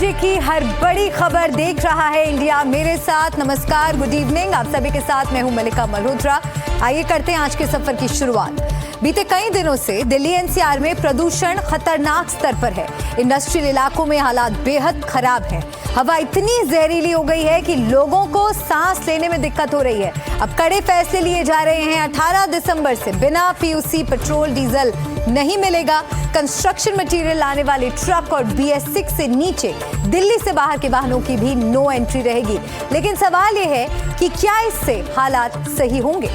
बजे की हर बड़ी खबर देख रहा है इंडिया मेरे साथ। नमस्कार, गुड इवनिंग, आप सभी के साथ मैं हूं मलिका मल्होत्रा। आइए करते हैं आज के सफर की शुरुआत। बीते कई दिनों से दिल्ली एनसीआर में प्रदूषण खतरनाक स्तर पर है। इंडस्ट्रियल इलाकों में हालात बेहद खराब है। हवा इतनी जहरीली हो गई है कि लोगों को सांस लेने में दिक्कत हो रही है। अब कड़े फैसले लिए जा रहे हैं। 18 दिसंबर से बिना पीयूसी पेट्रोल डीजल नहीं मिलेगा। कंस्ट्रक्शन मटेरियल लाने वाले ट्रक और BS6 से नीचे दिल्ली से बाहर के वाहनों की भी नो एंट्री रहेगी। लेकिन सवाल यह है कि क्या इससे हालात सही होंगे?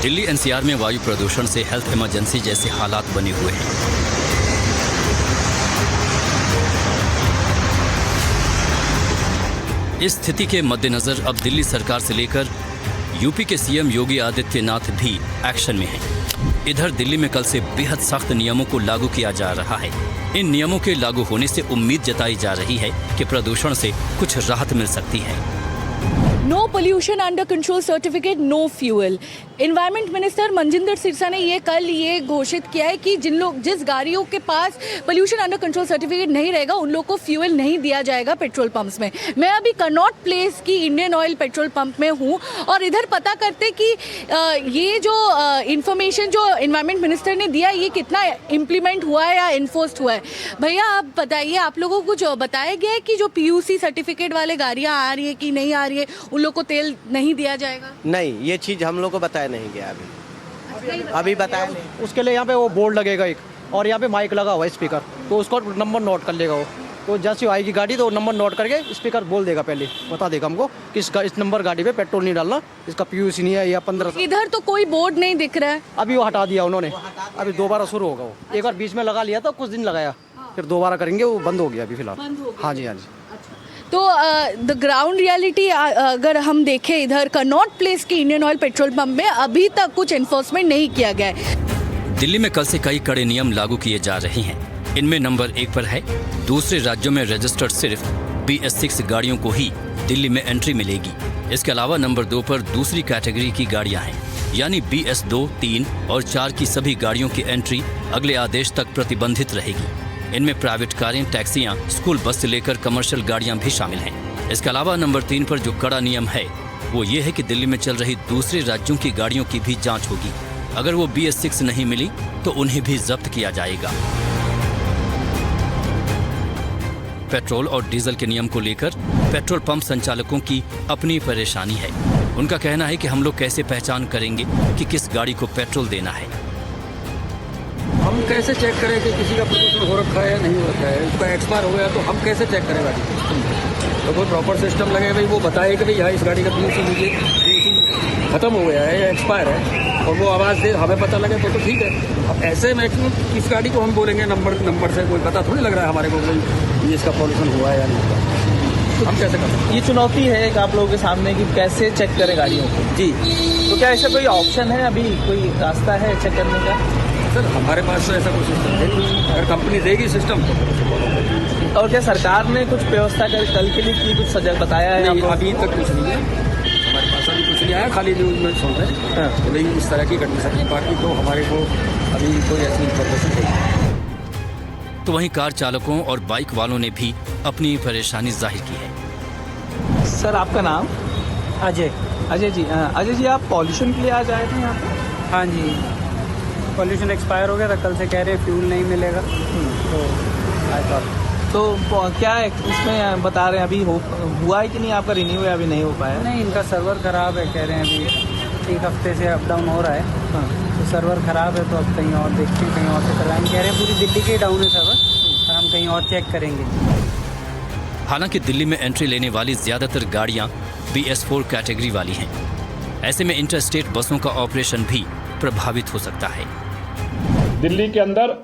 दिल्ली एनसीआर में वायु प्रदूषण से हेल्थ इमरजेंसी जैसे हालात बने हुए हैं। इस स्थिति के मद्देनजर अब दिल्ली सरकार से लेकर यूपी के सीएम योगी आदित्यनाथ भी एक्शन में हैं। इधर दिल्ली में कल से बेहद सख्त नियमों को लागू किया जा रहा है। इन नियमों के लागू होने से उम्मीद जताई जा रही है कि प्रदूषण से कुछ राहत मिल सकती है। No pollution under control certificate, no fuel. Environment minister Manjinder Sirsa ने कल ये घोषित किया है कि जिस गाड़ियों के पास पोल्यूशन अंडर कंट्रोल सर्टिफिकेट नहीं रहेगा उन लोगों को फ्यूल नहीं दिया जाएगा पेट्रोल पंप्स में। मैं अभी कनॉट प्लेस की इंडियन ऑयल पेट्रोल पंप में हूँ और इधर पता करते कि ये जो इन्फॉर्मेशन जो एनवायरमेंट मिनिस्टर ने दिया ये कितना इम्प्लीमेंट हुआ है या इन्फोर्स्ड हुआ है। भैया आप बताइए, आप लोगों को कुछ बताया गया है कि जो PUC सर्टिफिकेट वाले गाड़ियाँ आ रही है कि नहीं आ रही है उन लोग को तेल नहीं दिया जाएगा? नहीं, ये चीज़ हम लोग को बताया नहीं गया अभी बताया नहीं। उसके लिए यहाँ पे वो बोर्ड लगेगा एक, और यहाँ पे माइक लगा हुआ है स्पीकर, तो उसको नंबर नोट कर लेगा वो। तो जैसे आएगी गाड़ी तो नंबर नोट करके स्पीकर बोल देगा, पहले बता देगा हमको कि इस नंबर गाड़ी पे पेट्रोल नहीं डालना, इसका PUC नहीं है या 15। इधर तो कोई बोर्ड नहीं दिख रहा है। अभी वो हटा दिया उन्होंने, अभी दोबारा शुरू होगा वो। एक बार बीच में लगा लिया था, कुछ दिन लगाया, फिर दोबारा करेंगे, वो बंद हो गया अभी फिलहाल। हाँ जी, हाँ जी। तो द ग्राउंड रियलिटी अगर हम देखें इधर कनॉट प्लेस की इंडियन ऑयल पेट्रोल पंप में अभी तक कुछ एनफोर्समेंट नहीं किया गया है। दिल्ली में कल से कई कड़े नियम लागू किए जा रहे हैं। इनमें नंबर 1 पर है दूसरे राज्यों में रजिस्टर्ड सिर्फ BS6 गाड़ियों को ही दिल्ली में एंट्री मिलेगी। इसके अलावा नंबर 2 पर दूसरी कैटेगरी की गाड़ियां हैं, यानी BS2, 3 और 4 की सभी गाड़ियों की एंट्री अगले आदेश तक प्रतिबंधित रहेगी। इनमें प्राइवेट कारें, टैक्सियां, स्कूल बस से लेकर कमर्शियल गाड़ियां भी शामिल हैं। इसके अलावा नंबर 3 पर जो कड़ा नियम है वो ये है कि दिल्ली में चल रही दूसरे राज्यों की गाड़ियों की भी जांच होगी। अगर वो BS6 नहीं मिली तो उन्हें भी जब्त किया जाएगा। पेट्रोल और डीजल के नियम को लेकर पेट्रोल पंप संचालकों की अपनी परेशानी है। उनका कहना है कि हम लोग कैसे पहचान करेंगे कि किस गाड़ी को पेट्रोल देना है। हम कैसे चेक करें कि किसी का प्रदूषण हो रखा है या नहीं हो रखा है? उसका एक्सपायर हो गया तो हम कैसे चेक करें गाड़ी को? तो कोई प्रॉपर सिस्टम लगे भाई, वो बताए कि भाई यहाँ इस गाड़ी का PUC खत्म हो गया है या एक्सपायर है, और वो आवाज़ दे, हमें पता लगे तो ठीक है। अब ऐसे मैक्सिमम इस गाड़ी को हम बोलेंगे नंबर से कोई पता थोड़ी लग रहा है हमारे को भाई इसका पॉल्यूशन हुआ है या नहीं हुआ। हम कैसे कर सकते हैं? ये चुनौती है एक आप लोगों के सामने कि कैसे चेक करें गाड़ियों को। जी, तो क्या ऐसा कोई ऑप्शन है, अभी कोई रास्ता है चेक करने का? सर हमारे पास तो ऐसा कोई सिस्टम है नहीं। अगर कंपनी देगी सिस्टम तो और क्या सरकार ने कुछ व्यवस्था कल के लिए की, कुछ सजग बताया है? नहीं, अभी तक कुछ नहीं है हमारे पास, अभी कुछ नहीं आया, खाली न्यूज़ में सुन रहे हैं कि भाई इस तरह की कंडीशन है। बाकी तो हमारे को अभी कोई ऐसी इन्फॉर्मेशन नहीं। तो वहीं कार चालकों और बाइक वालों ने भी अपनी परेशानी जाहिर की है। सर आपका नाम? अजय जी। अजय जी, आप पॉल्यूशन के लिए आज आए थे यहाँ पर? हाँ जी, पॉल्यूशन एक्सपायर हो गया था, कल से कह रहे हैं फ्यूल नहीं मिलेगा, तो आई थॉट। तो क्या है इसमें बता रहे हैं अभी हुआ है कि नहीं आपका रिन्यू, या अभी नहीं हो पाया? नहीं, इनका सर्वर ख़राब है, कह रहे हैं अभी 1 हफ्ते से अप डाउन हो रहा है। हाँ। तो सर्वर ख़राब है, तो अब कहीं और देखते हैं, कहीं और से करवाएंगे। कह रहे हैं पूरी दिल्ली के डाउन है सर्वर, और हम कहीं और चेक करेंगे। हालांकि दिल्ली में एंट्री लेने वाली ज्यादातर गाड़ियां BS4 कैटेगरी वाली हैं। ऐसे में इंटरस्टेट बसों का ऑपरेशन भी प्रभावित हो सकता है। दिल्ली के अंदर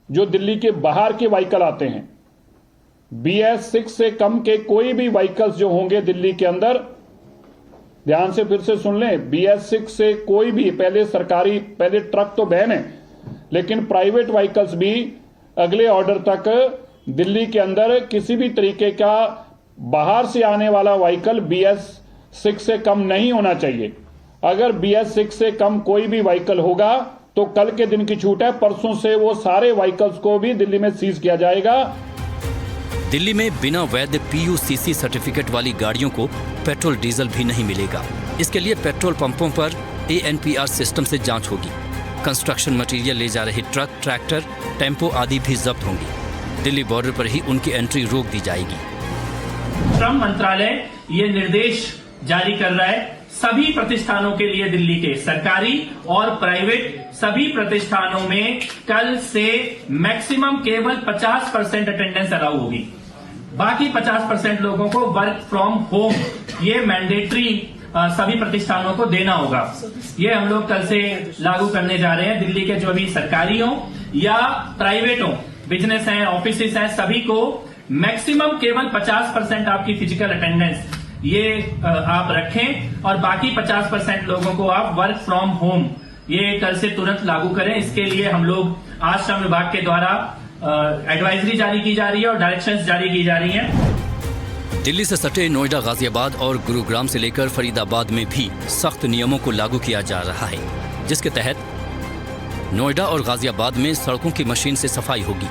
जो दिल्ली के बाहर के व्हीकल आते हैं, BS6 से कम के कोई भी व्हीकल्स जो होंगे दिल्ली के अंदर, ध्यान से फिर से सुन लें, BS6 से कोई भी, पहले ट्रक तो बैन है, लेकिन प्राइवेट व्हीकल्स भी अगले ऑर्डर तक दिल्ली के अंदर किसी भी तरीके का बाहर से आने वाला व्हीकल BS6 से कम नहीं होना चाहिए। अगर BS6 से कम कोई भी व्हीकल होगा तो कल के दिन की छूट है, परसों से वो सारे व्हीकल्स को भी दिल्ली में सीज किया जाएगा। दिल्ली में बिना वैध PUCC सर्टिफिकेट वाली गाड़ियों को पेट्रोल डीजल भी नहीं मिलेगा। इसके लिए पेट्रोल पंपों पर ANPR सिस्टम से जांच होगी। कंस्ट्रक्शन मटेरियल ले जा रहे ट्रक, ट्रैक्टर, टेम्पो आदि भी जब्त होंगी। दिल्ली बॉर्डर पर ही उनकी एंट्री रोक दी जाएगी। श्रम मंत्रालय ये निर्देश जारी कर रहा है सभी प्रतिष्ठानों के लिए, दिल्ली के सरकारी और प्राइवेट सभी प्रतिष्ठानों में कल से मैक्सिमम केवल 50% अटेंडेंस अलाउ होगी। बाकी 50% लोगों को वर्क फ्रॉम होम ये मैंडेटरी सभी प्रतिष्ठानों को देना होगा। ये हम लोग कल से लागू करने जा रहे हैं। दिल्ली के जो भी सरकारी हो या प्राइवेट हो, बिजनेस हैं, ऑफिस हैं, सभी को मैक्सिमम केवल 50% आपकी फिजिकल अटेंडेंस ये आप रखें और बाकी 50% लोगों को आप वर्क फ्रॉम होम ये कल से तुरंत लागू करें। इसके लिए हम लोग आज श्रम विभाग के द्वारा एडवाइजरी जारी की जा रही है और डायरेक्शंस जारी की जा रही हैं। दिल्ली से सटे नोएडा, गाजियाबाद और गुरुग्राम से लेकर फरीदाबाद में भी सख्त नियमों को लागू किया जा रहा है, जिसके तहत नोएडा और गाजियाबाद में सड़कों की मशीन से सफाई होगी।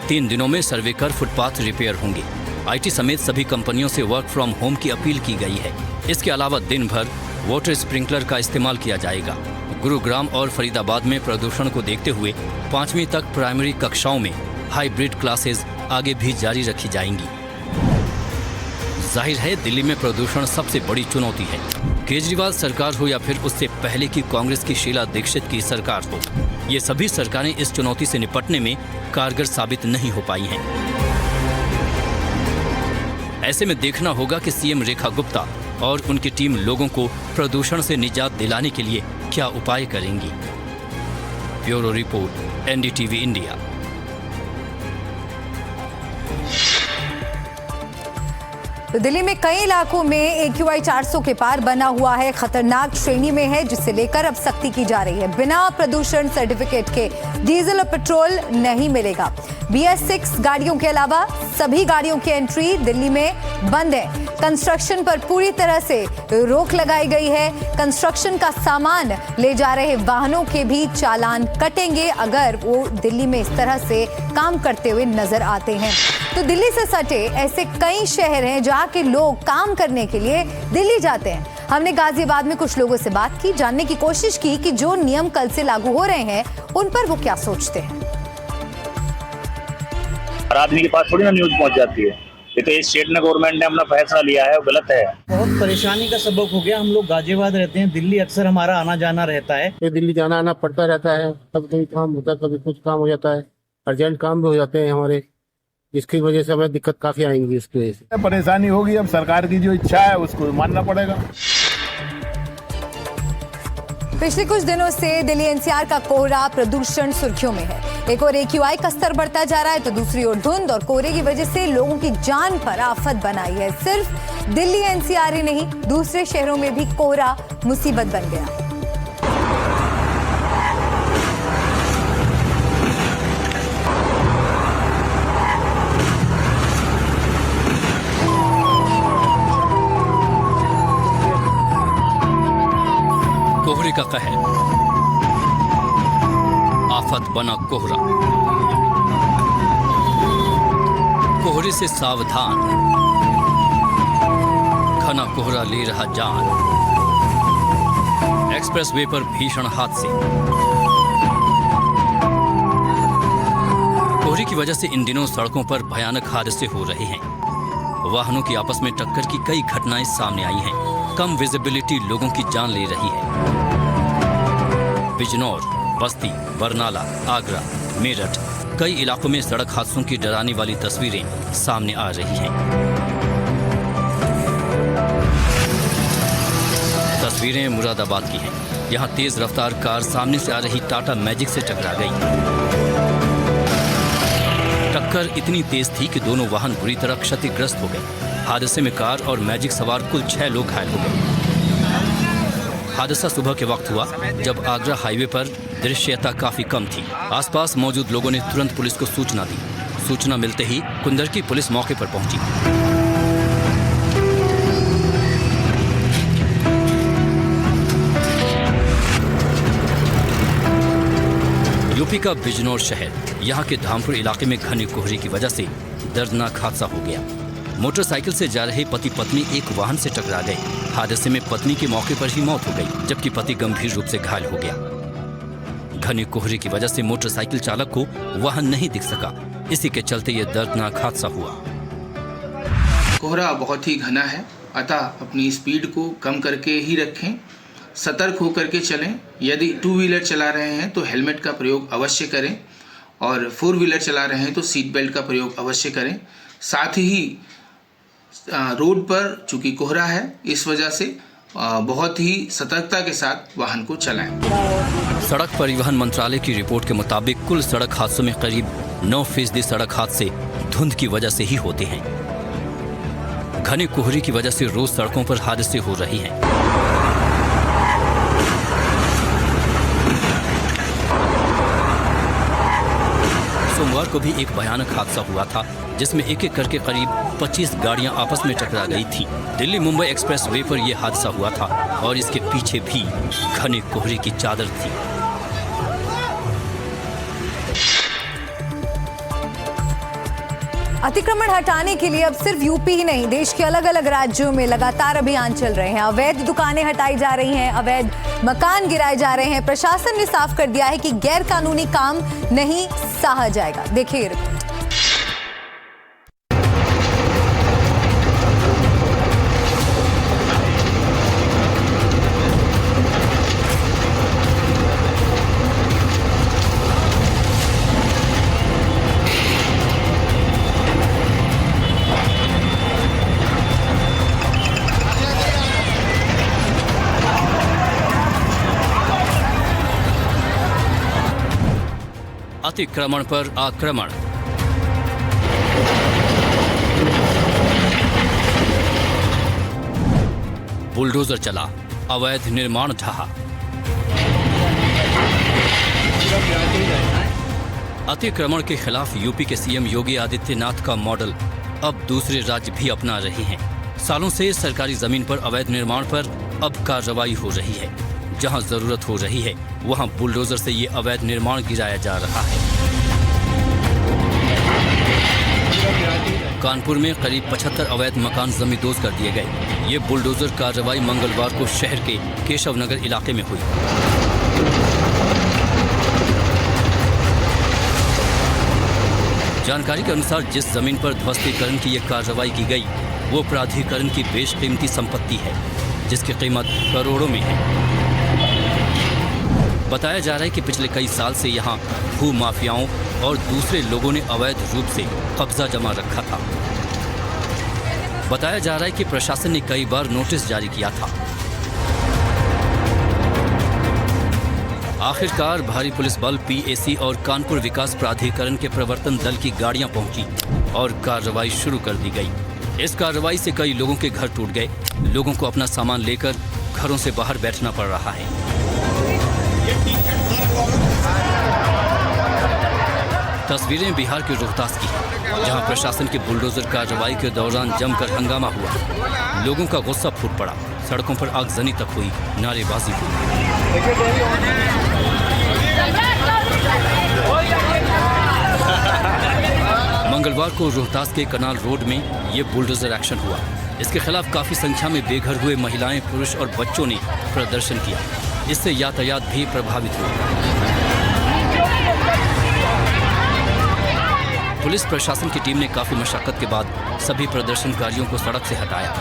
3 दिनों में सर्वे कर फुटपाथ रिपेयर होंगे। IT समेत सभी कंपनियों से वर्क फ्रॉम होम की अपील की गई है। इसके अलावा दिन भर वाटर स्प्रिंकलर का इस्तेमाल किया जाएगा। गुरुग्राम और फरीदाबाद में प्रदूषण को देखते हुए 5वीं तक प्राइमरी कक्षाओं में हाइब्रिड क्लासेस आगे भी जारी रखी जाएंगी। जाहिर है दिल्ली में प्रदूषण सबसे बड़ी चुनौती है। केजरीवाल सरकार हो या फिर उससे पहले की कांग्रेस की शीला दीक्षित की सरकार हो, ये सभी सरकारें इस चुनौती से निपटने में कारगर साबित नहीं हो पाई हैं। ऐसे में देखना होगा कि CM रेखा गुप्ता और उनकी टीम लोगों को प्रदूषण से निजात दिलाने के लिए क्या उपाय करेंगी। Bureau report, NDTV India. तो दिल्ली में कई इलाकों में AQI 400 के पार बना हुआ है, खतरनाक श्रेणी में है, जिसे लेकर अब सख्ती की जा रही है। बिना प्रदूषण सर्टिफिकेट के डीजल और पेट्रोल नहीं मिलेगा। BS6 गाड़ियों के अलावा सभी गाड़ियों की एंट्री दिल्ली में बंद है। कंस्ट्रक्शन पर पूरी तरह से रोक लगाई गई है। कंस्ट्रक्शन का सामान ले जा रहे वाहनों के भी चालान कटेंगे अगर वो दिल्ली में इस तरह से काम करते हुए नजर आते हैं। तो दिल्ली से सटे ऐसे कई शहर हैं जहाँ के लोग काम करने के लिए दिल्ली जाते हैं। हमने गाजियाबाद में कुछ लोगों से बात की, जानने की कोशिश की कि जो नियम कल से लागू हो रहे हैं उन पर वो क्या सोचते हैं। हर आदमी के पास थोड़ी ना न्यूज पहुंच जाती है। ये तो इस स्टेट ने, गवर्नमेंट ने अपना फैसला लिया है, वो गलत है। बहुत परेशानी का सबक हो गया। हम लोग गाजियाबाद रहते हैं, दिल्ली अक्सर हमारा आना जाना रहता है। दिल्ली जाना आना पड़ता रहता है, कभी कभी काम होता है, कभी कुछ काम हो जाता है, अर्जेंट काम भी हो जाते हैं हमारे, जिसकी वजह से हमें दिक्कत काफी आएंगी। इसकी वजह से परेशानी होगी। अब सरकार की जो इच्छा है उसको मानना पड़ेगा। पिछले कुछ दिनों से दिल्ली NCR का कोहरा प्रदूषण सुर्खियों में है। एक और AQI का स्तर बढ़ता जा रहा है तो दूसरी ओर धुंध और कोहरे की वजह से लोगों की जान पर आफत बनाई है। सिर्फ दिल्ली NCR ही नहीं, दूसरे शहरों में भी कोहरा मुसीबत बन गया। कोहरे का कहर, आफत बना कोहरा। कोहरे से सावधान, घना कोहरा ले रहा जान। एक्सप्रेसवे पर भीषण हादसे। कोहरे की वजह से इन दिनों सड़कों पर भयानक हादसे हो रहे हैं। वाहनों की आपस में टक्कर की कई घटनाएं सामने आई हैं। कम विजिबिलिटी लोगों की जान ले रही है। बिजनौर, बस्ती, बरनाला, आगरा, मेरठ, कई इलाकों में सड़क हादसों की डराने वाली तस्वीरें सामने आ रही हैं। तस्वीरें मुरादाबाद की हैं। यहां तेज रफ्तार कार सामने से आ रही टाटा मैजिक से टकरा गई। टक्कर इतनी तेज थी कि दोनों वाहन बुरी तरह क्षतिग्रस्त हो गए। हादसे में कार और मैजिक सवार कुल 6 लोग घायल हो गए। हादसा सुबह के वक्त हुआ जब आगरा हाईवे पर दृश्यता काफी कम थी। आसपास मौजूद लोगों ने तुरंत पुलिस को सूचना दी। सूचना मिलते ही कुंदरकी पुलिस मौके पर पहुंची। यूपी का बिजनौर शहर, यहाँ के धामपुर इलाके में घने कोहरे की वजह से दर्दनाक हादसा हो गया। मोटरसाइकिल से जा रहे पति पत्नी एक वाहन से टकरा गए। हादसे में पत्नी की मौके पर ही मौत हो गई, जबकि पति गंभीर रूप से घायल हो गया। घने कोहरे की वजह से मोटरसाइकिल चालक को वाहन नहीं दिख सका। इसी के चलते ये दर्दनाक हादसा हुआ। कोहरा बहुत ही घना है, अतः अपनी स्पीड को कम करके ही रखें, सतर्क होकर के चलें। यदि 2 व्हीलर चला रहे हैं तो हेलमेट का प्रयोग अवश्य करें, और 4 व्हीलर चला रहे हैं तो सीट बेल्ट का प्रयोग अवश्य करें। साथ ही रोड पर चूंकि कोहरा है, इस वजह से बहुत ही सतर्कता के साथ वाहन को चलाएं। सड़क परिवहन मंत्रालय की रिपोर्ट के मुताबिक कुल सड़क हादसों में करीब 9% सड़क हादसे धुंध की वजह से ही होते हैं। घने कोहरे की वजह से रोज सड़कों पर हादसे हो रहे हैं। सोमवार को भी एक भयानक हादसा हुआ था, जिसमें एक एक करके करीब 25 गाड़ियां आपस में टकरा गई थी। दिल्ली मुंबई एक्सप्रेस वे पर यह हादसा हुआ था और इसके पीछे भी घने कोहरे की चादर थी। अतिक्रमण हटाने के लिए अब सिर्फ यूपी ही नहीं, देश के अलग अलग राज्यों में लगातार अभियान चल रहे हैं। अवैध दुकानें हटाई जा रही हैं, अवैध मकान गिराए जा रहे हैं। प्रशासन ने साफ कर दिया है कि गैर कानूनी काम नहीं सहा जाएगा। देखिए रिपोर्ट। अतिक्रमण पर आक्रमण। बुलडोजर चला, अवैध निर्माण ढहा। अतिक्रमण के खिलाफ यूपी के सीएम योगी आदित्यनाथ का मॉडल अब दूसरे राज्य भी अपना रहे हैं। सालों से सरकारी जमीन पर अवैध निर्माण पर अब कार्रवाई हो रही है। जहां जरूरत हो रही है, वहां बुलडोजर से ये अवैध निर्माण गिराया जा रहा है। कानपुर में करीब 75 अवैध मकान जमींदोज कर दिए गए। ये बुलडोजर कार्रवाई मंगलवार को शहर के केशव नगर इलाके में हुई। जानकारी के अनुसार जिस जमीन पर ध्वस्तीकरण की यह कार्रवाई की गई, वो प्राधिकरण की बेशकीमती संपत्ति है, जिसकी कीमत करोड़ों में है। बताया जा रहा है कि पिछले कई साल से यहाँ भू माफियाओं और दूसरे लोगों ने अवैध रूप से कब्जा जमा रखा था। बताया जा रहा है कि प्रशासन ने कई बार नोटिस जारी किया था। आखिरकार भारी पुलिस बल, पीएसी और कानपुर विकास प्राधिकरण के प्रवर्तन दल की गाड़ियां पहुंची और कार्रवाई शुरू कर दी गई। इस कार्रवाई से कई लोगों के घर टूट गए। लोगों को अपना सामान लेकर घरों से बाहर बैठना पड़ रहा है। तस्वीरें बिहार के रोहतास की हैं, जहां प्रशासन की बुलडोजर कार्रवाई के दौरान जमकर हंगामा हुआ। लोगों का गुस्सा फूट पड़ा, सड़कों पर आगजनी तक हुई, नारेबाजी हुई। मंगलवार को रोहतास के कनाल रोड में ये बुलडोजर एक्शन हुआ। इसके खिलाफ काफी संख्या में बेघर हुए महिलाएं, पुरुष और बच्चों ने प्रदर्शन किया। इससे यातायात भी प्रभावित हुआ। पुलिस प्रशासन की टीम ने काफी मशक्कत के बाद सभी प्रदर्शनकारियों को सड़क से हटाया।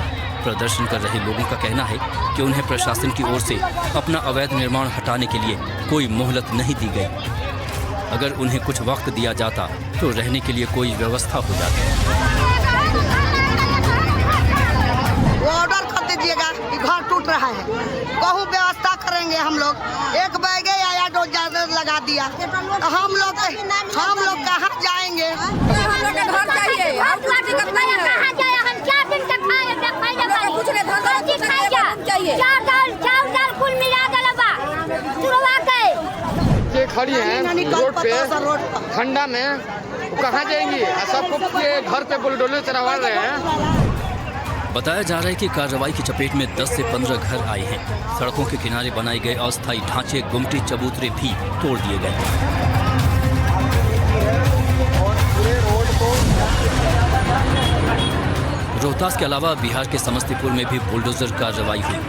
प्रदर्शन कर रहे लोगों का कहना है कि उन्हें प्रशासन की ओर से अपना अवैध निर्माण हटाने के लिए कोई मोहलत नहीं दी गई। अगर उन्हें कुछ वक्त दिया जाता तो रहने के लिए कोई व्यवस्था हो जाती। वो ऑर्डर कर दीजिएगा कि घर टूट रहा है, कहूँ व्यवस्था करेंगे हम लोग। एक बैगे आया जो ज्यादा लगा दिया, तो हम लोग कहाँ जाएंगे? हम लोग का घर चाहिए, हम कहाँ जाए? हम क्या दिन तक चाहिए? चार दाल कुल मिला गलबा तुरवा के खड़ी हैं रोड पे ठंडा में, कहाँ जाएंगी? सबको घर पे बुलडोजर चलवा रहे हैं। बताया जा रहा है कि कार्रवाई की चपेट में 10 से 15 घर आए हैं। सड़कों के किनारे बनाए गए अस्थायी ढांचे, गुमटी, चबूतरे भी तोड़ दिए गए। रोहतास के अलावा बिहार के समस्तीपुर में भी बुलडोजर कार्रवाई हुई।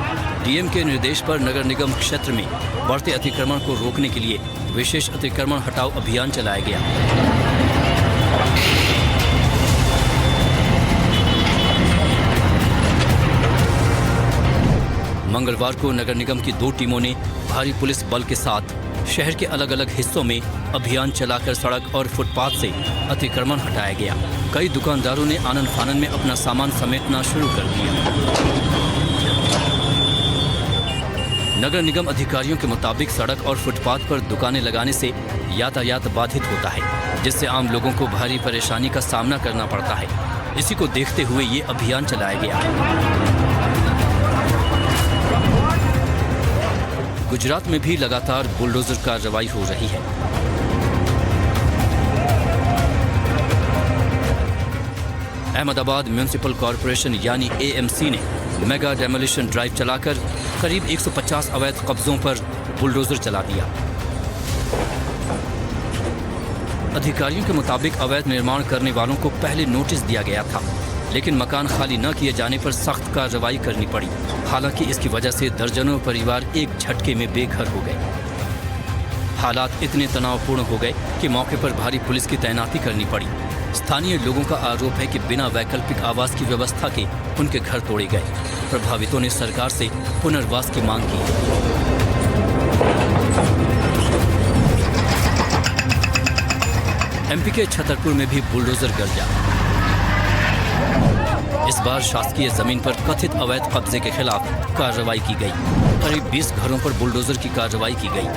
डीएम के निर्देश पर नगर निगम क्षेत्र में बढ़ते अतिक्रमण को रोकने के लिए विशेष अतिक्रमण हटाओ अभियान चलाया गया। मंगलवार को नगर निगम की 2 टीमों ने भारी पुलिस बल के साथ शहर के अलग अलग हिस्सों में अभियान चलाकर सड़क और फुटपाथ से अतिक्रमण हटाया गया। कई दुकानदारों ने आनन फानन में अपना सामान समेटना शुरू कर दिया। नगर निगम अधिकारियों के मुताबिक सड़क और फुटपाथ पर दुकानें लगाने से यातायात बाधित होता है, जिससे आम लोगों को भारी परेशानी का सामना करना पड़ता है। इसी को देखते हुए ये अभियान चलाया गया। गुजरात में भी लगातार बुलडोजर कार्रवाई हो रही है। अहमदाबाद म्युनिसिपल कॉरपोरेशन यानी एएमसी ने मेगा डेमोलिशन ड्राइव चलाकर करीब 150 अवैध कब्जों पर बुलडोजर चला दिया। अधिकारियों के मुताबिक अवैध निर्माण करने वालों को पहले नोटिस दिया गया था, लेकिन मकान खाली न किए जाने पर सख्त कार्रवाई करनी पड़ी। हालांकि इसकी वजह से दर्जनों परिवार एक झटके में बेघर हो गए। हालात इतने तनावपूर्ण हो गए कि मौके पर भारी पुलिस की तैनाती करनी पड़ी। स्थानीय लोगों का आरोप है कि बिना वैकल्पिक आवास की व्यवस्था के उनके घर तोड़े गए। प्रभावितों ने सरकार से पुनर्वास की मांग की। एमपी के छतरपुर में भी बुलडोजर गरजा। इस बार शासकीय जमीन पर कथित अवैध कब्जे के खिलाफ कार्रवाई की गई। करीब 20 घरों पर बुलडोजर की कार्रवाई की गई।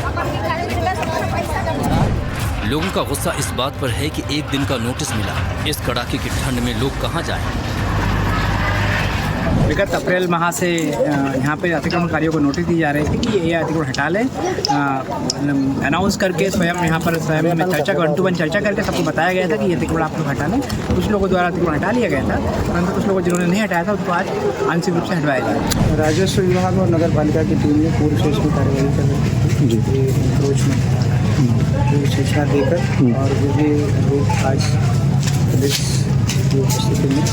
लोगों का गुस्सा इस बात पर है कि एक दिन का नोटिस मिला। इस कड़ाके की ठंड में लोग कहां जाएं? विगत अप्रैल माह से यहाँ पे अतिक्रमणकारियों को नोटिस दी जा रही थी कि ये अतिक्रमण हटा लें। अनाउंस करके स्वयं यहाँ पर स्वयं में चर्चा 1-to-1 चर्चा करके सबको बताया गया था कि ये अतिक्रमण आप लोग हटा लें। कुछ लोगों द्वारा अतिक्रमण हटा लिया गया था, परंतु कुछ लोगों जिन्होंने नहीं हटाया था उनको आज आंशिक रूप से हटवाया गया। राजस्व विभाग और नगर पालिका की टीम ने पूरी शेष में कार्रवाई कर रही थी जी इंक्रोचमेंट पूरी सूचना देकर, और जो भी लोग आज पुलिस की उपस्थिति में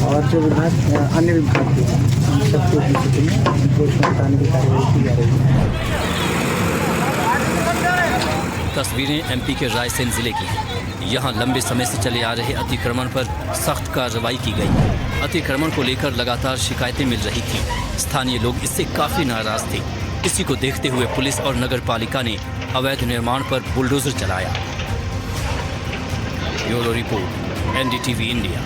और जो विभाग अन्य विभाग के सबकी उपस्थिति में इंक्रोचमेंट हटाने की कार्रवाई की जा रही है। तस्वीरें एमपी के रायसेन जिले की हैं। यहाँ लंबे समय से चले आ रहे अतिक्रमण पर सख्त कार्रवाई की गई। अतिक्रमण को लेकर लगातार शिकायतें मिल रही थी। स्थानीय लोग इससे काफी नाराज थे। इसी को देखते हुए पुलिस और नगर पालिका ने अवैध निर्माण पर बुलडोजर चलाया। Bureau report, NDTV India.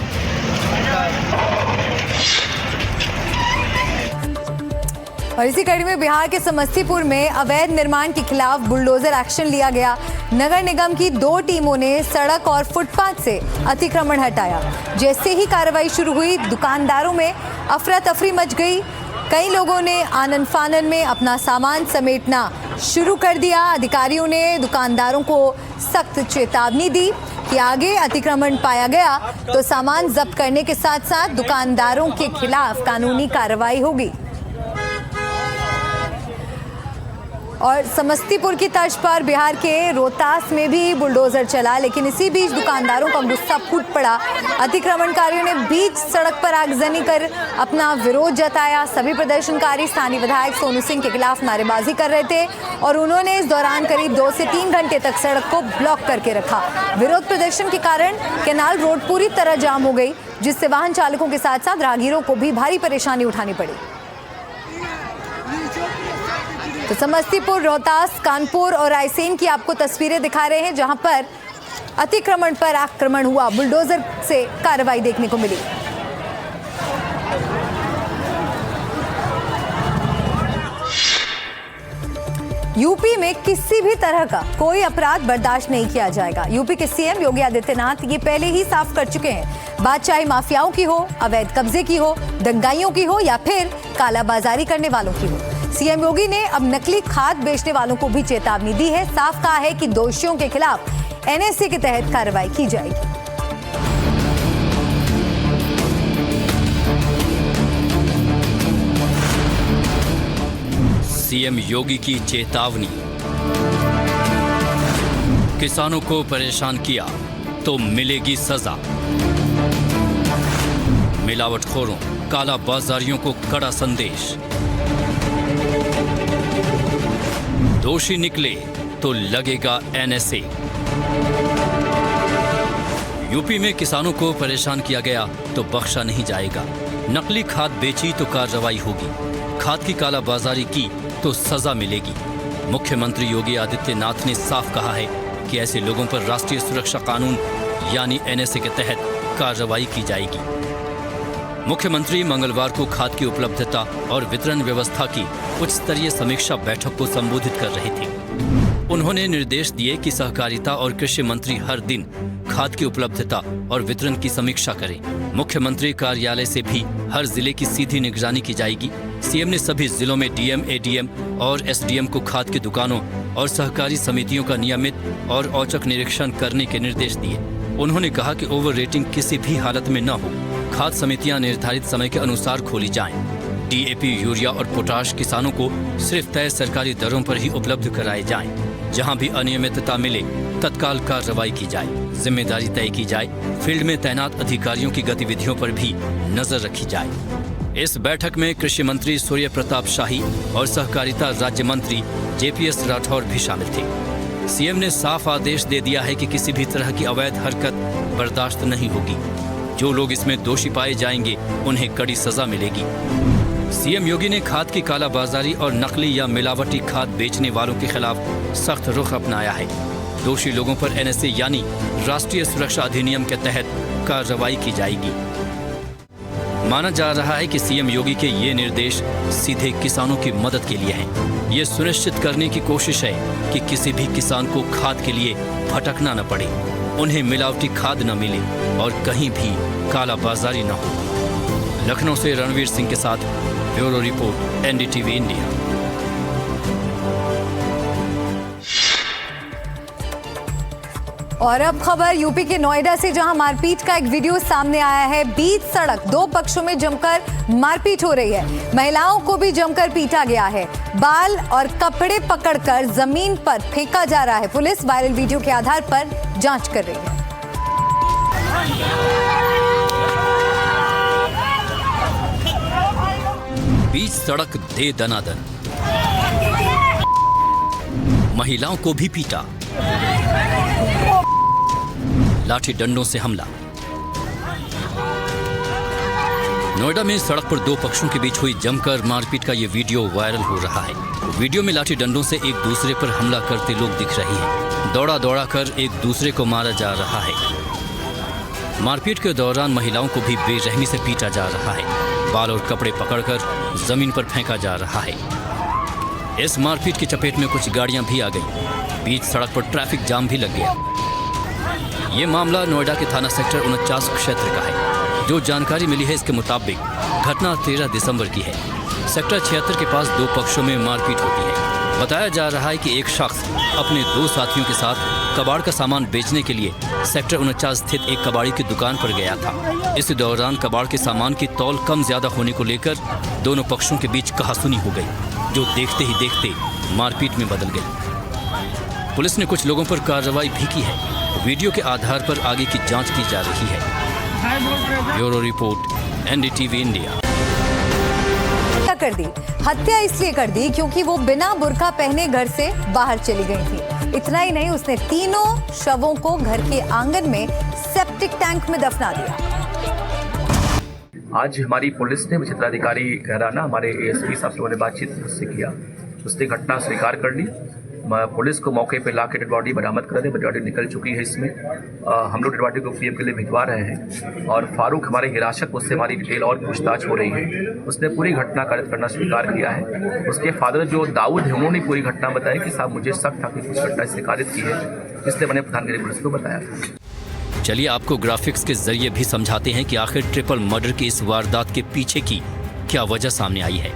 और इसी कड़ी में बिहार के समस्तीपुर में अवैध निर्माण के खिलाफ बुलडोजर एक्शन लिया गया। नगर निगम की 2 टीमों ने सड़क और फुटपाथ से अतिक्रमण हटाया। जैसे ही कार्रवाई शुरू हुई, दुकानदारों में अफरा तफरी मच गई। कई लोगों ने आनन फानन में अपना सामान समेटना शुरू कर दिया। अधिकारियों ने दुकानदारों को सख्त चेतावनी दी कि आगे अतिक्रमण पाया गया तो सामान जब्त करने के साथ साथ दुकानदारों के खिलाफ कानूनी कार्रवाई होगी। और समस्तीपुर की तर्ज पर बिहार के रोहतास में भी बुलडोजर चला, लेकिन इसी बीच दुकानदारों का गुस्सा फूट पड़ा। अतिक्रमणकारियों ने बीच सड़क पर आगजनी कर अपना विरोध जताया। सभी प्रदर्शनकारी स्थानीय विधायक सोनू सिंह के खिलाफ नारेबाजी कर रहे थे और उन्होंने इस दौरान करीब 2 से 3 घंटे तक सड़क को ब्लॉक करके रखा। विरोध प्रदर्शन के कारण कैनाल रोड पूरी तरह जाम हो गई, जिससे वाहन चालकों के साथ साथ राहगीरों को भी भारी परेशानी उठानी पड़ी। तो समस्तीपुर, रोहतास, कानपुर और रायसेन की आपको तस्वीरें दिखा रहे हैं, जहां पर अतिक्रमण पर आक्रमण हुआ। बुलडोजर से कार्रवाई देखने को मिली। यूपी में किसी भी तरह का कोई अपराध बर्दाश्त नहीं किया जाएगा। यूपी के सीएम योगी आदित्यनाथ ये पहले ही साफ कर चुके हैं। बात चाहे माफियाओं की हो, अवैध कब्जे की हो, दंगाइयों की हो या फिर कालाबाजारी करने वालों की हो, सीएम योगी ने अब नकली खाद बेचने वालों को भी चेतावनी दी है। साफ कहा है कि दोषियों के खिलाफ एनएसए के तहत कार्रवाई की जाएगी। सीएम योगी की चेतावनी, किसानों को परेशान किया तो मिलेगी सजा। मिलावटखोरों, काला बाजारियों को कड़ा संदेश। दोषी निकले तो लगेगा एनएसए। यूपी में किसानों को परेशान किया गया तो बख्शा नहीं जाएगा। नकली खाद बेची तो कार्रवाई होगी। खाद की कालाबाजारी की तो सजा मिलेगी। मुख्यमंत्री योगी आदित्यनाथ ने साफ कहा है कि ऐसे लोगों पर राष्ट्रीय सुरक्षा कानून यानी एनएसए के तहत कार्रवाई की जाएगी। मुख्यमंत्री मंगलवार को खाद की उपलब्धता और वितरण व्यवस्था की उच्च स्तरीय समीक्षा बैठक को संबोधित कर रहे थे। उन्होंने निर्देश दिए कि सहकारिता और कृषि मंत्री हर दिन खाद की उपलब्धता और वितरण की समीक्षा करें। मुख्यमंत्री कार्यालय से भी हर जिले की सीधी निगरानी की जाएगी। सीएम ने सभी जिलों में डीएम, एडीएम और एसडीएम को खाद की दुकानों और सहकारी समितियों का नियमित और औचक निरीक्षण करने के निर्देश दिए। उन्होंने कहा कि ओवर रेटिंग किसी भी हालत में न हो। खाद समितियां निर्धारित समय के अनुसार खोली जाएं। डीएपी, यूरिया और पोटाश किसानों को सिर्फ तय सरकारी दरों पर ही उपलब्ध कराए जाएं। जहां भी अनियमितता मिले तत्काल कार्रवाई की जाए, जिम्मेदारी तय की जाए। फील्ड में तैनात अधिकारियों की गतिविधियों पर भी नजर रखी जाए। इस बैठक में कृषि मंत्री सूर्य प्रताप शाही और सहकारिता राज्य मंत्री जेपीएस राठौर भी शामिल थे। सीएम ने साफ आदेश दे दिया है कि किसी भी तरह की अवैध हरकत बर्दाश्त नहीं होगी। जो लोग इसमें दोषी पाए जाएंगे उन्हें कड़ी सजा मिलेगी। सीएम योगी ने खाद की कालाबाजारी और नकली या मिलावटी खाद बेचने वालों के खिलाफ सख्त रुख अपनाया है। दोषी लोगों पर एनएसए यानी राष्ट्रीय सुरक्षा अधिनियम के तहत कार्रवाई की जाएगी। माना जा रहा है कि सीएम योगी के ये निर्देश सीधे किसानों की मदद के लिए हैं। ये सुनिश्चित करने की कोशिश है कि किसी भी किसान को खाद के लिए भटकना न पड़े, उन्हें मिलावटी खाद न मिले और कहीं भी कालाबाजारी न हो। लखनऊ से रणवीर सिंह के साथ ब्यूरो रिपोर्ट, एनडीटीवी इंडिया। और अब खबर यूपी के नोएडा से, जहां मारपीट का एक वीडियो सामने आया है। बीच सड़क दो पक्षों में जमकर मारपीट हो रही है। महिलाओं को भी जमकर पीटा गया है। बाल और कपड़े पकड़कर जमीन पर फेंका जा रहा है। पुलिस वायरल वीडियो के आधार पर जांच कर रही है। बीच सड़क दे दनादन, महिलाओं को भी पीटा, लाठी डंडों से हमला। नोएडा में सड़क पर दो पक्षों के बीच हुई जमकर मारपीट का ये वीडियो वायरल हो रहा है। वीडियो में लाठी डंडों से एक दूसरे पर हमला करते लोग दिख रहे हैं। दौड़ा दौड़ा कर एक दूसरे को मारा जा रहा है। मारपीट के दौरान महिलाओं को भी बेरहमी से पीटा जा रहा है। बाल और कपड़े पकड़कर जमीन पर फेंका जा रहा है। इस मारपीट की चपेट में कुछ गाड़ियां भी आ गई। बीच सड़क पर ट्रैफिक जाम भी लग गया। ये मामला नोएडा के थाना सेक्टर 49 क्षेत्र का है। जो जानकारी मिली है इसके मुताबिक घटना 13 दिसंबर की है। सेक्टर 76 के पास दो पक्षों में मारपीट होती है। बताया जा रहा है कि एक शख्स अपने दो साथियों के साथ कबाड़ का सामान बेचने के लिए सेक्टर 49 स्थित एक कबाड़ी की दुकान पर गया था। इस दौरान कबाड़ के सामान की तौल कम ज्यादा होने को लेकर दोनों पक्षों के बीच कहासुनी हो गई, जो देखते ही देखते मारपीट में बदल गई। पुलिस ने कुछ लोगों पर कार्रवाई भी की है। वीडियो के आधार पर आगे की जांच की जा रही है। Bureau report, NDTV India. कर दी हत्या इसलिए कर दी क्योंकि वो बिना बुर्का पहने घर से बाहर चली गई थी। इतना ही नहीं, उसने तीनों शवों को घर के आंगन में सेप्टिक टैंक में दफना दिया। आज हमारी पुलिस ने क्षेत्राधिकारी कहराना हमारे एएसपी साहब से बातचीत से किया। उसने घटना स्वीकार कर ली। पुलिस को मौके पे ला के डेड बॉडी बरामद कर दी। डेड बॉडी निकल चुकी है। इसमें हम लोग डेड बॉडी को पीएम के लिए भिजवा रहे हैं और फारूक हमारे हिरासत, उससे हमारी डिटेल और पूछताछ हो रही है। उसने पूरी घटना करना स्वीकार किया है। उसके फादर जो दाऊद है उन्होंने पूरी घटना बताई कि साहब मुझे शक था कि कुछ घटना इससे कारित की है, इसलिए मैंने प्रधानगिरी पुलिस को बताया। चलिए आपको ग्राफिक्स के जरिए भी समझाते हैं कि आखिर ट्रिपल मर्डर की इस वारदात के पीछे की क्या वजह सामने आई है।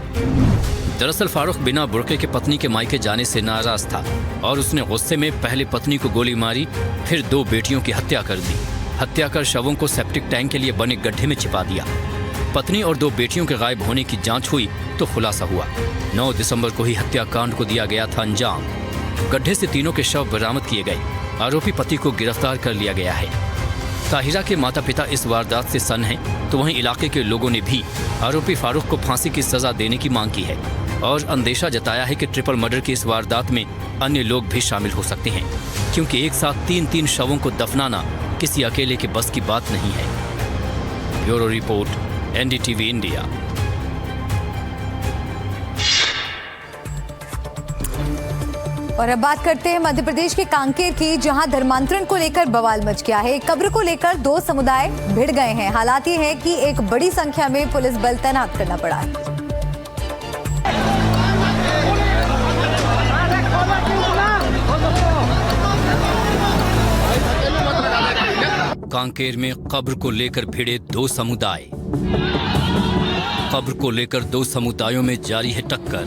दरअसल फारूक बिना बुर्के के पत्नी के मायके जाने से नाराज था और उसने गुस्से में पहले पत्नी को गोली मारी, फिर 2 बेटियों की हत्या कर दी। हत्या कर शवों को सेप्टिक टैंक के लिए बने गड्ढे में छिपा दिया। पत्नी और 2 बेटियों के गायब होने की जांच हुई तो खुलासा हुआ 9 दिसंबर को ही हत्याकांड को दिया गया था अंजाम। गड्ढे से तीनों के शव बरामद किए गए। आरोपी पति को गिरफ्तार कर लिया गया है। ताहिरा के माता पिता इस वारदात से सन्न हैं, तो वहीं इलाके के लोगों ने भी आरोपी फारूक को फांसी की सजा देने की मांग की है और अंदेशा जताया है कि ट्रिपल मर्डर की इस वारदात में अन्य लोग भी शामिल हो सकते हैं, क्योंकि एक साथ 3-3 शवों को दफनाना किसी अकेले के बस की बात नहीं है। Bureau report, NDTV India. और अब बात करते हैं मध्य प्रदेश के कांकेर की, जहां धर्मांतरण को लेकर बवाल मच गया है। कब्र को लेकर 2 समुदाय भिड़ गए हैं। हालात ये है कि एक बड़ी संख्या में पुलिस बल तैनात करना पड़ा है। कांकेर में कब्र को लेकर भिड़े 2 समुदाय। कब्र को लेकर 2 समुदायों में जारी है टक्कर।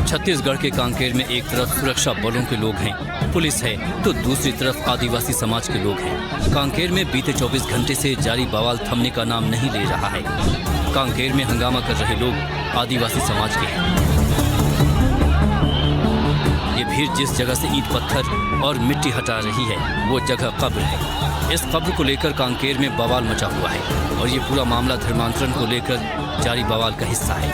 छत्तीसगढ़ के कांकेर में एक तरफ सुरक्षा बलों के लोग हैं, पुलिस है, तो दूसरी तरफ आदिवासी समाज के लोग हैं। कांकेर में बीते 24 घंटे से जारी बवाल थमने का नाम नहीं ले रहा है। कांकेर में हंगामा कर रहे लोग आदिवासी समाज के हैं। ये भीड़ जिस जगह से ईंट पत्थर और मिट्टी हटा रही है वो जगह कब्र है। इस कब्र को लेकर कांकेर में बवाल मचा हुआ है और ये पूरा मामला धर्मांतरण को लेकर जारी बवाल का हिस्सा है।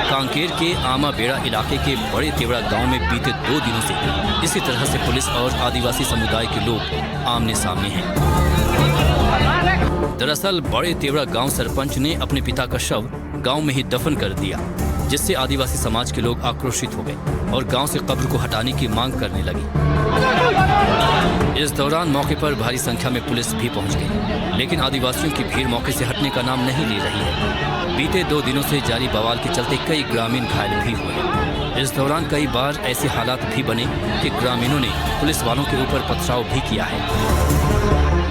कांकेर के आमा बेड़ा इलाके के बड़े तेवड़ा गांव में बीते 2 दिनों से इसी तरह से पुलिस और आदिवासी समुदाय के लोग आमने सामने हैं। दरअसल बड़े तेवड़ा गांव सरपंच ने अपने पिता का शव गांव में ही दफन कर दिया, जिससे आदिवासी समाज के लोग आक्रोशित हो गए और गांव से कब्र को हटाने की मांग करने लगे। इस दौरान मौके पर भारी संख्या में पुलिस भी पहुंच गई, लेकिन आदिवासियों की भीड़ मौके से हटने का नाम नहीं ले रही है। बीते 2 दिनों से जारी बवाल के चलते कई ग्रामीण घायल भी हुए। इस दौरान कई बार ऐसे हालात भी बने कि ग्रामीणों ने पुलिस वालों के ऊपर पथराव भी किया है।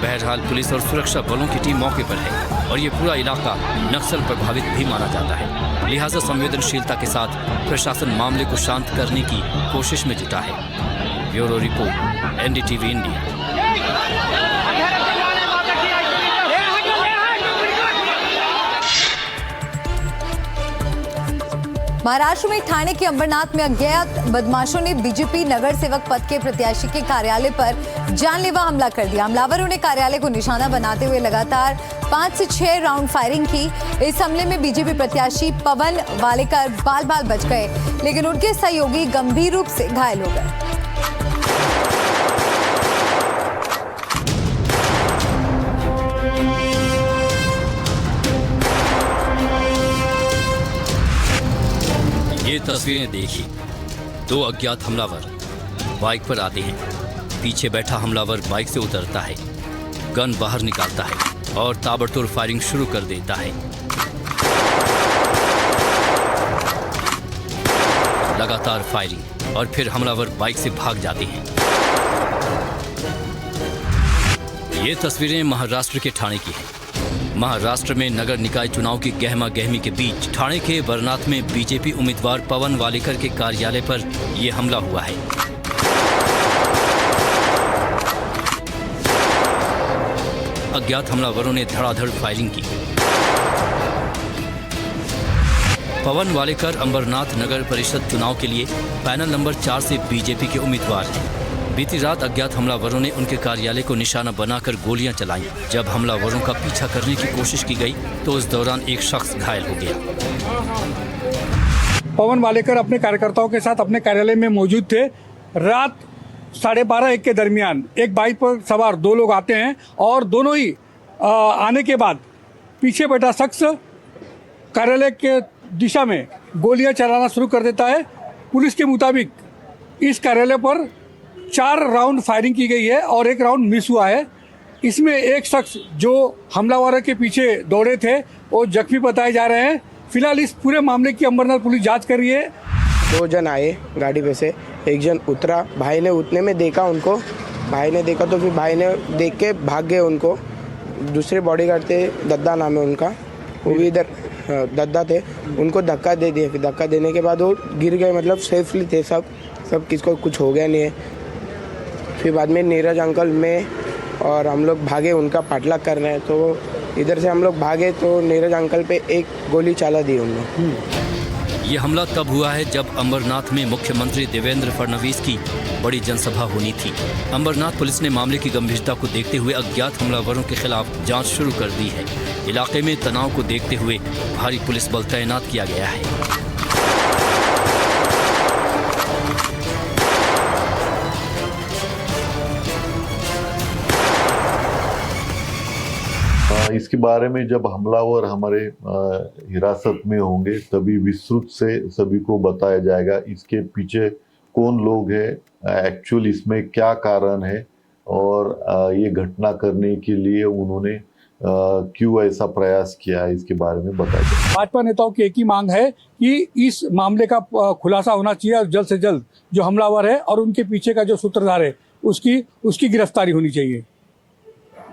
बहरहाल पुलिस और सुरक्षा बलों की टीम मौके पर है और ये पूरा इलाका नक्सल प्रभावित भी माना जाता है। लिहाजा संवेदनशीलता के साथ प्रशासन मामले को शांत करने की कोशिश में जुटा है। Bureau report, NDTV India. Maharashtra में ठाणे के अंबरनाथ में अज्ञात बदमाशों ने बीजेपी नगर सेवक पद के प्रत्याशी के कार्यालय पर जानलेवा हमला कर दिया। हमलावरों ने कार्यालय को निशाना बनाते हुए लगातार 5 से 6 राउंड फायरिंग की। इस हमले में बीजेपी प्रत्याशी पवन वालेकर बाल-बाल बच गए, लेकिन उनके सहयोगी गंभीर रूप से घायल हो गए। ये तस्वीरें देखिए, 2 अज्ञात हमलावर बाइक पर आते हैं। पीछे बैठा हमलावर बाइक से उतरता है, गन बाहर निकालता है और ताबड़तोड़ फायरिंग शुरू कर देता है। लगातार फायरिंग और फिर हमलावर बाइक से भाग जाते हैं। ये तस्वीरें महाराष्ट्र के ठाणे की हैं। महाराष्ट्र में नगर निकाय चुनाव की गहमा गहमी के बीच ठाणे के बरनाथ में बीजेपी उम्मीदवार पवन वालेकर के कार्यालय पर यह हमला हुआ है। अज्ञात हमलावरों ने धड़ाधड़ फायरिंग की। पवन वालेकर अंबरनाथ नगर परिषद चुनाव के लिए पैनल नंबर 4 से बीजेपी के उम्मीदवार हैं। बीती रात अज्ञात हमलावरों ने उनके कार्यालय को निशाना बनाकर गोलियां चलाईं। जब हमलावरों का पीछा करने की कोशिश की गई तो इस दौरान एक शख्स घायल हो गया। पवन वालेकर अपने कार्यकर्ताओं के साथ अपने कार्यालय में मौजूद थे। रात 12:30-1 के दरमियान एक बाइक पर सवार 2 लोग आते हैं और दोनों ही आने के बाद पीछे बैठा शख्स कार्यालय के दिशा में गोलियां चलाना शुरू कर देता है। पुलिस के मुताबिक इस कार्यालय पर 4 राउंड फायरिंग की गई है और 1 राउंड मिस हुआ है। इसमें एक शख्स जो हमलावरों के पीछे दौड़े थे वो जख्मी बताए जा रहे हैं। फिलहाल इस पूरे मामले की अंबरनाथ पुलिस जांच कर रही है। 2 जन आए गाड़ी पे से, एक जन उतरा, भाई ने उतने में देखा उनको, भाई ने देखा तो फिर भाई ने देख के भाग गए उनको। दूसरे बॉडीगार्ड थे, दद्दा नाम है उनका, वो भी इधर दद्दा थे, उनको धक्का दे दिया। फिर धक्का देने के बाद वो गिर गए, मतलब सेफली थे सब किसको कुछ हो गया नहीं है। फिर बाद में नीरज अंकल में और हम लोग भागे, उनका पाटला कर रहे हैं, तो इधर से हम लोग भागे तो नीरज अंकल पे एक गोली चला दी उन्होंने। ये हमला तब हुआ है जब अंबरनाथ में मुख्यमंत्री देवेंद्र फडणवीस की बड़ी जनसभा होनी थी। अंबरनाथ पुलिस ने मामले की गंभीरता को देखते हुए अज्ञात हमलावरों के खिलाफ जांच शुरू कर दी है। इलाके में तनाव को देखते हुए भारी पुलिस बल तैनात किया गया है। इसके बारे में जब हमलावर हमारे हिरासत में होंगे तभी विस्तृत से सभी को बताया जाएगा। इसके पीछे कौन लोग हैं, एक्चुअल इसमें क्या कारण है और ये घटना करने के लिए उन्होंने क्यों ऐसा प्रयास किया है, इसके बारे में बताया जाएगा। भाजपा नेताओं की एक ही मांग है कि इस मामले का खुलासा होना चाहिए और जल्द से जल्द जो हमलावर है और उनके पीछे का जो सूत्रधार है उसकी गिरफ्तारी होनी चाहिए।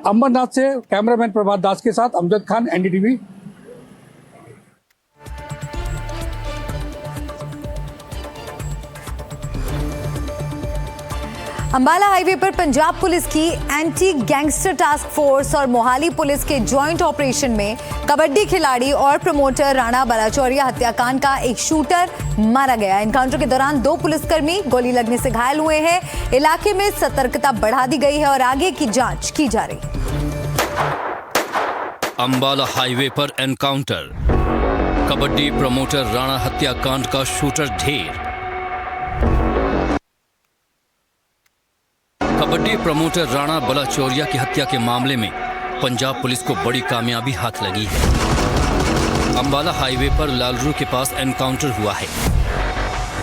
अंबरनाथ से कैमरामैन प्रभात दास के साथ अमजद खान, एनडीटीवी। अंबाला हाईवे पर पंजाब पुलिस की एंटी गैंगस्टर टास्क फोर्स और मोहाली पुलिस के जॉइंट ऑपरेशन में कबड्डी खिलाड़ी और प्रमोटर राणा बलाचौरिया हत्याकांड का एक शूटर मारा गया। एनकाउंटर के दौरान 2 पुलिसकर्मी गोली लगने से घायल हुए हैं। इलाके में सतर्कता बढ़ा दी गई है और आगे की जांच की जा रही है। अंबाला हाईवे पर एनकाउंटर, कबड्डी प्रमोटर राणा हत्याकांड का शूटर ढेर। कबड्डी प्रमोटर राणा बलाचौरिया की हत्या के मामले में पंजाब पुलिस को बड़ी कामयाबी हाथ लगी है। अंबाला हाईवे पर लालरू के पास एनकाउंटर हुआ है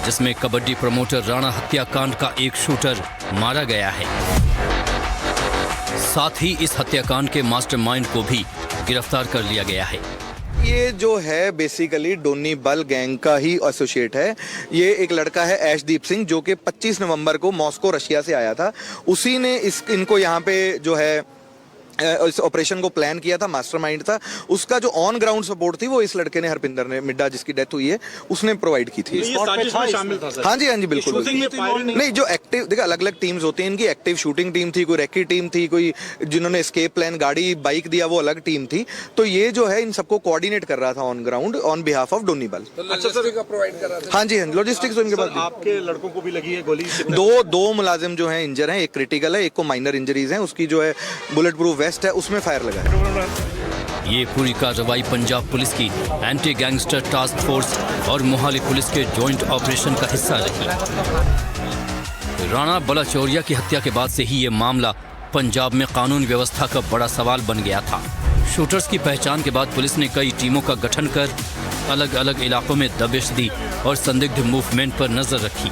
जिसमें कबड्डी प्रमोटर राणा हत्याकांड का एक शूटर मारा गया है। साथ ही इस हत्याकांड के मास्टरमाइंड को भी गिरफ्तार कर लिया गया है। ये जो है बेसिकली डोनी बल गैंग का ही एसोसिएट है। ये एक लड़का है ऐशदीप सिंह जो कि 25 नवंबर को मॉस्को रशिया से आया था। उसी ने इनको यहाँ पे जो है इस ऑपरेशन को प्लान किया था, मास्टरमाइंड था। उसका जो ऑन ग्राउंड सपोर्ट थी वो इस लड़के ने, हरपिंदर ने, मिड्डा जिसकी डेथ हुई है, उसने प्रोवाइड की थी। हाँ जी बिल्कुल। नहीं, जो एक्टिव, देखिए अलग अलग टीम्स होती हैं इनकी। एक्टिव शूटिंग टीम थी, कोई रेकी टीम थी, कोई जिन्होंने एस्केप प्लान गाड़ी बाइक दिया वो अलग टीम थी। तो ये जो है इन सबको कोऑर्डिनेट कर रहा था on ground on behalf of डोनी बल। हाँ जी, लॉजिस्टिक्स इनके पास। आपके लड़कों को भी लगी है गोली? दो मुलाजिम जो है इंजर है, एक क्रिटिकल है, एक को माइनर इंजरीज है। उसकी जो है बुलेट प्रूफ वेस्ट है, उसमें फायर लगा है। ये पूरी कार्रवाई पंजाब पुलिस की एंटी गैंगस्टर टास्क फोर्स और मोहाली पुलिस के जॉइंट ऑपरेशन का हिस्सा रही। राणा बलाचौरिया की हत्या के बाद से ही ये मामला पंजाब में कानून व्यवस्था का बड़ा सवाल बन गया था। शूटर्स की पहचान के बाद पुलिस ने कई टीमों का गठन कर अलग अलग इलाकों में दबिश दी और संदिग्ध मूवमेंट पर नजर रखी।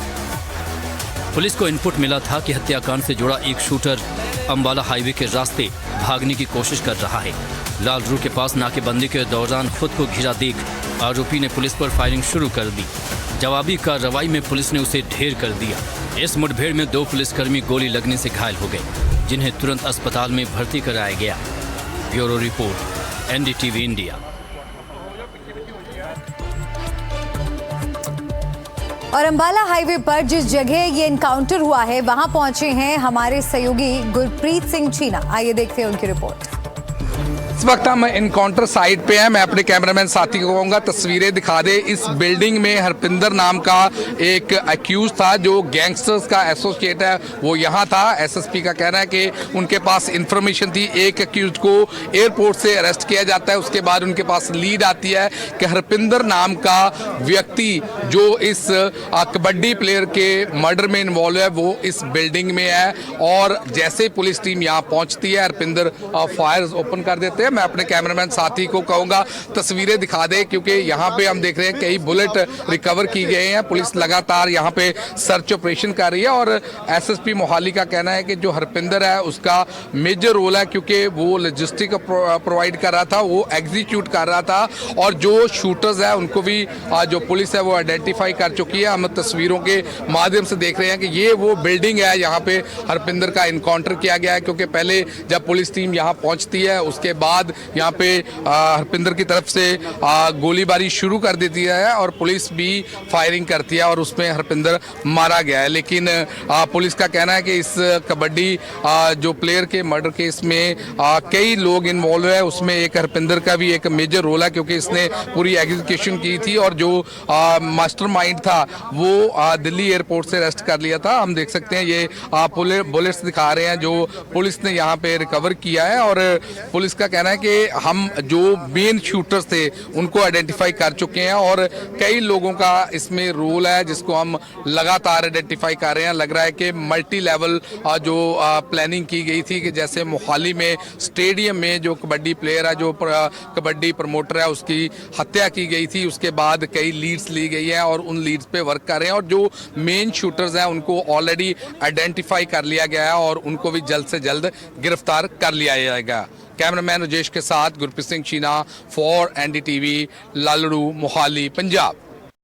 पुलिस को इनपुट मिला था कि हत्याकांड से जुड़ा एक शूटर अंबाला हाईवे के रास्ते भागने की कोशिश कर रहा है। लालरू के पास नाकेबंदी के दौरान खुद को घिरा देख आरोपी ने पुलिस पर फायरिंग शुरू कर दी। जवाबी कार्रवाई में पुलिस ने उसे ढेर कर दिया। इस मुठभेड़ में 2 पुलिसकर्मी गोली लगने से घायल हो गए, जिन्हें तुरंत अस्पताल में भर्ती कराया गया। Bureau report, NDTV India. और अंबाला हाईवे पर जिस जगह ये एनकाउंटर हुआ है वहां पहुंचे हैं हमारे सहयोगी गुरप्रीत सिंह चीना। आइए देखते हैं उनकी रिपोर्ट। इस वक्त हम इनकाउंटर साइट पे हैं। मैं अपने कैमरामैन साथी को कहूँगा तस्वीरें दिखा दे। इस बिल्डिंग में हरपिंदर नाम का एक अक्यूज था जो गैंगस्टर्स का एसोसिएट है, वो यहाँ था। एसएसपी का कहना है कि उनके पास इंफॉर्मेशन थी। एक अक्यूज को एयरपोर्ट से अरेस्ट किया जाता है, उसके बाद उनके पास लीड आती है कि हरपिंदर नाम का व्यक्ति जो इस कबड्डी प्लेयर के मर्डर में इन्वॉल्व है वो इस बिल्डिंग में है। और जैसे पुलिस टीम यहाँ पहुँचती है, हरपिंदर फायर्स ओपन कर देते हैं। मैं अपने कैमरामैन साथी को कहूँगा तस्वीरें दिखा दे, क्योंकि यहाँ पे हम देख रहे हैं कई बुलेट रिकवर की गए हैं। पुलिस लगातार यहाँ पे सर्च ऑपरेशन कर रही है और एसएसपी मोहाली का कहना है कि जो हरपिंदर है उसका मेजर रोल है, क्योंकि वो लॉजिस्टिक प्रोवाइड कर रहा था, वो एग्जीक्यूट कर रहा था। और जो शूटर्स है उनको भी जो पुलिस है वो आइडेंटिफाई कर चुकी है। हम तस्वीरों के माध्यम से देख रहे हैं कि ये वो बिल्डिंग है यहाँ पे हरपिंदर का इनकाउंटर किया गया है। क्योंकि पहले जब पुलिस टीम यहाँ पहुँचती है उसके बाद बाद यहाँ पे हरपिंदर की तरफ से गोलीबारी शुरू कर देती है और पुलिस भी फायरिंग करती है और उसमें हरपिंदर मारा गया है। लेकिन पुलिस का कहना है कि इस कबड्डी जो प्लेयर के मर्डर केस में कई लोग इन्वॉल्व है, उसमें एक हरपिंदर का भी एक मेजर रोल है क्योंकि इसने पूरी एग्जीक्यूशन की थी और जो मास्टरमाइंड था वो दिल्ली एयरपोर्ट से अरेस्ट कर लिया था। हम देख सकते हैं ये बुलेट्स दिखा रहे हैं जो पुलिस ने यहाँ पे रिकवर किया है और पुलिस का कहना है कि हम जो मेन शूटर्स थे उनको आइडेंटिफाई कर चुके हैं और कई लोगों का इसमें रोल है जिसको हम लगातार आइडेंटिफाई कर रहे हैं। लग रहा है कि मल्टी लेवल जो प्लानिंग की गई थी कि जैसे मोहाली में स्टेडियम में जो कबड्डी प्लेयर है, जो कबड्डी प्रमोटर है, उसकी हत्या की गई थी, उसके बाद कई लीड्स ली गई है और उन लीड्स पे वर्क कर रहे हैं और जो मेन शूटर्स हैं उनको ऑलरेडी आइडेंटिफाई कर लिया गया है और उनको भी जल्द से जल्द गिरफ्तार कर लिया जाएगा। कैमरामैन राजेश के साथ गुरप्रीत सिंह चीना फॉर NDTV, लालड़ू, मोहाली, पंजाब।